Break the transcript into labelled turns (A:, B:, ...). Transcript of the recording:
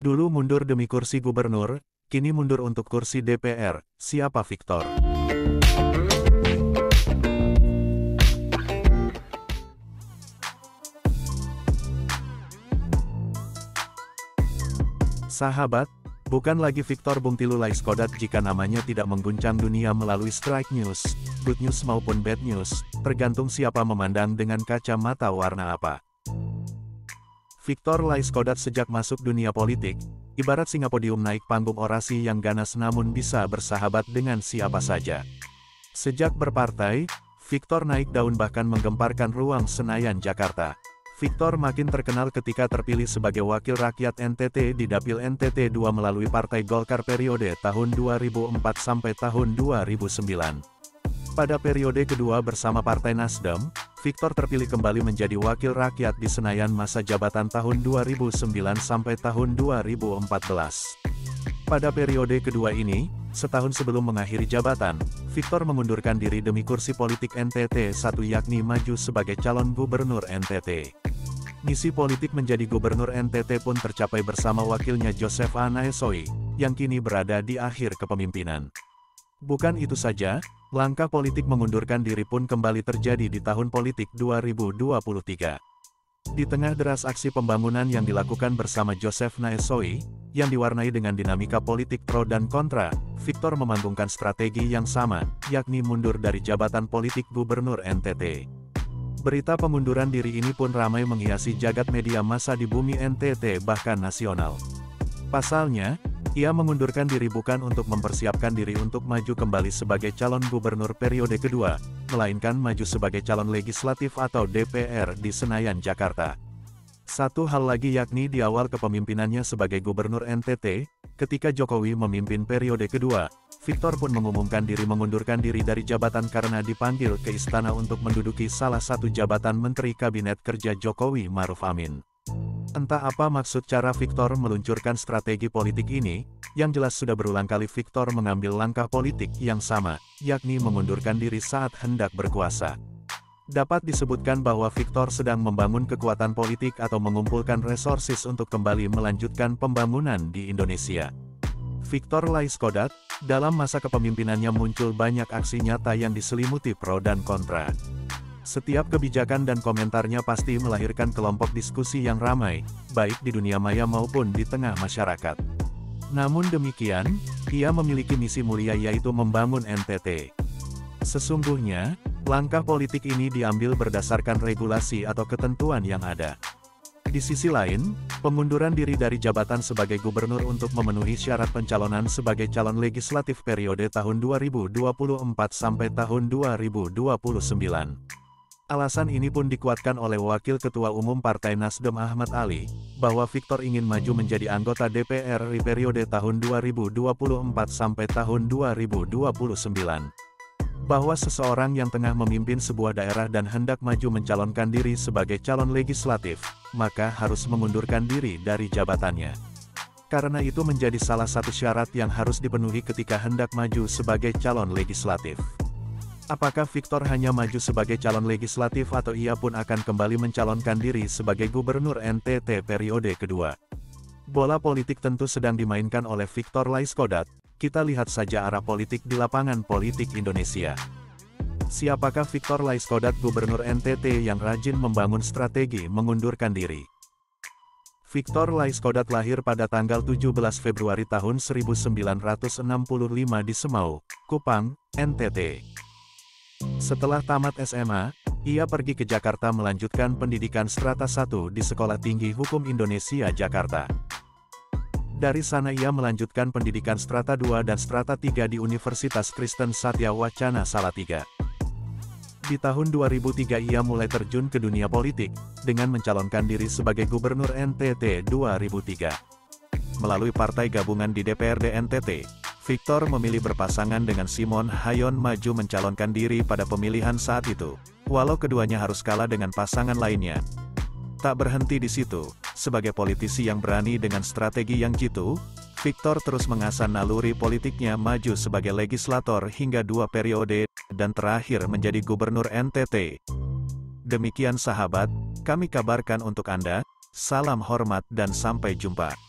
A: Dulu mundur demi kursi gubernur, kini mundur untuk kursi DPR. Siapa Victor? Sahabat, bukan lagi Victor Bungtilu Laiskodat jika namanya tidak mengguncang dunia melalui strike news, good news maupun bad news, tergantung siapa memandang dengan kacamata warna apa. Victor Laiskodat sejak masuk dunia politik, ibarat singa podium naik panggung orasi yang ganas namun bisa bersahabat dengan siapa saja. Sejak berpartai, Victor naik daun bahkan menggemparkan ruang Senayan Jakarta. Victor makin terkenal ketika terpilih sebagai wakil rakyat NTT di Dapil NTT 2 melalui Partai Golkar periode tahun 2004 sampai tahun 2009. Pada periode kedua bersama Partai Nasdem, Victor terpilih kembali menjadi wakil rakyat di Senayan masa jabatan tahun 2009 sampai tahun 2014. Pada periode kedua ini, setahun sebelum mengakhiri jabatan, Victor mengundurkan diri demi kursi politik NTT 1 yakni maju sebagai calon gubernur NTT. Misi politik menjadi gubernur NTT pun tercapai bersama wakilnya Joseph A. Naesoi, yang kini berada di akhir kepemimpinan. Bukan itu saja, langkah politik mengundurkan diri pun kembali terjadi di tahun politik 2023. Di tengah deras aksi pembangunan yang dilakukan bersama Joseph Naesoi, yang diwarnai dengan dinamika politik pro dan kontra, Victor memanggungkan strategi yang sama, yakni mundur dari jabatan politik gubernur NTT. Berita pengunduran diri ini pun ramai menghiasi jagat media massa di bumi NTT bahkan nasional. Pasalnya, ia mengundurkan diri bukan untuk mempersiapkan diri untuk maju kembali sebagai calon gubernur periode kedua, melainkan maju sebagai calon legislatif atau DPR di Senayan, Jakarta. Satu hal lagi yakni di awal kepemimpinannya sebagai gubernur NTT, ketika Jokowi memimpin periode kedua, Victor pun mengumumkan diri mengundurkan diri dari jabatan karena dipanggil ke istana untuk menduduki salah satu jabatan Menteri Kabinet Kerja Jokowi Ma'ruf Amin. Entah apa maksud cara Victor meluncurkan strategi politik ini, yang jelas sudah berulang kali Victor mengambil langkah politik yang sama, yakni mengundurkan diri saat hendak berkuasa. Dapat disebutkan bahwa Victor sedang membangun kekuatan politik atau mengumpulkan resources untuk kembali melanjutkan pembangunan di Indonesia. Victor Laiskodat, dalam masa kepemimpinannya muncul banyak aksi nyata yang diselimuti pro dan kontra. Setiap kebijakan dan komentarnya pasti melahirkan kelompok diskusi yang ramai, baik di dunia maya maupun di tengah masyarakat. Namun demikian, ia memiliki misi mulia yaitu membangun NTT. Sesungguhnya, langkah politik ini diambil berdasarkan regulasi atau ketentuan yang ada. Di sisi lain, pengunduran diri dari jabatan sebagai gubernur untuk memenuhi syarat pencalonan sebagai calon legislatif periode tahun 2024 sampai tahun 2029. Alasan ini pun dikuatkan oleh Wakil Ketua Umum Partai Nasdem Ahmad Ali, bahwa Victor ingin maju menjadi anggota DPR di periode tahun 2024 sampai tahun 2029. Bahwa seseorang yang tengah memimpin sebuah daerah dan hendak maju mencalonkan diri sebagai calon legislatif, maka harus mengundurkan diri dari jabatannya. Karena itu menjadi salah satu syarat yang harus dipenuhi ketika hendak maju sebagai calon legislatif. Apakah Victor hanya maju sebagai calon legislatif atau ia pun akan kembali mencalonkan diri sebagai gubernur NTT periode kedua? Bola politik tentu sedang dimainkan oleh Victor Laiskodat. Kita lihat saja arah politik di lapangan politik Indonesia. Siapakah Victor Laiskodat gubernur NTT yang rajin membangun strategi mengundurkan diri? Victor Laiskodat lahir pada tanggal 17 Februari tahun 1965 di Semau, Kupang, NTT. Setelah tamat SMA, ia pergi ke Jakarta melanjutkan pendidikan strata 1 di Sekolah Tinggi Hukum Indonesia, Jakarta. Dari sana ia melanjutkan pendidikan strata 2 dan strata 3 di Universitas Kristen Satya Wacana Salatiga. Di tahun 2003 ia mulai terjun ke dunia politik, dengan mencalonkan diri sebagai gubernur NTT 2003. Melalui partai gabungan di DPRD NTT, Victor memilih berpasangan dengan Simon Hayon maju mencalonkan diri pada pemilihan saat itu, walau keduanya harus kalah dengan pasangan lainnya. Tak berhenti di situ, sebagai politisi yang berani dengan strategi yang jitu, Victor terus mengasah naluri politiknya maju sebagai legislator hingga 2 periode, dan terakhir menjadi gubernur NTT. Demikian sahabat, kami kabarkan untuk Anda, salam hormat dan sampai jumpa.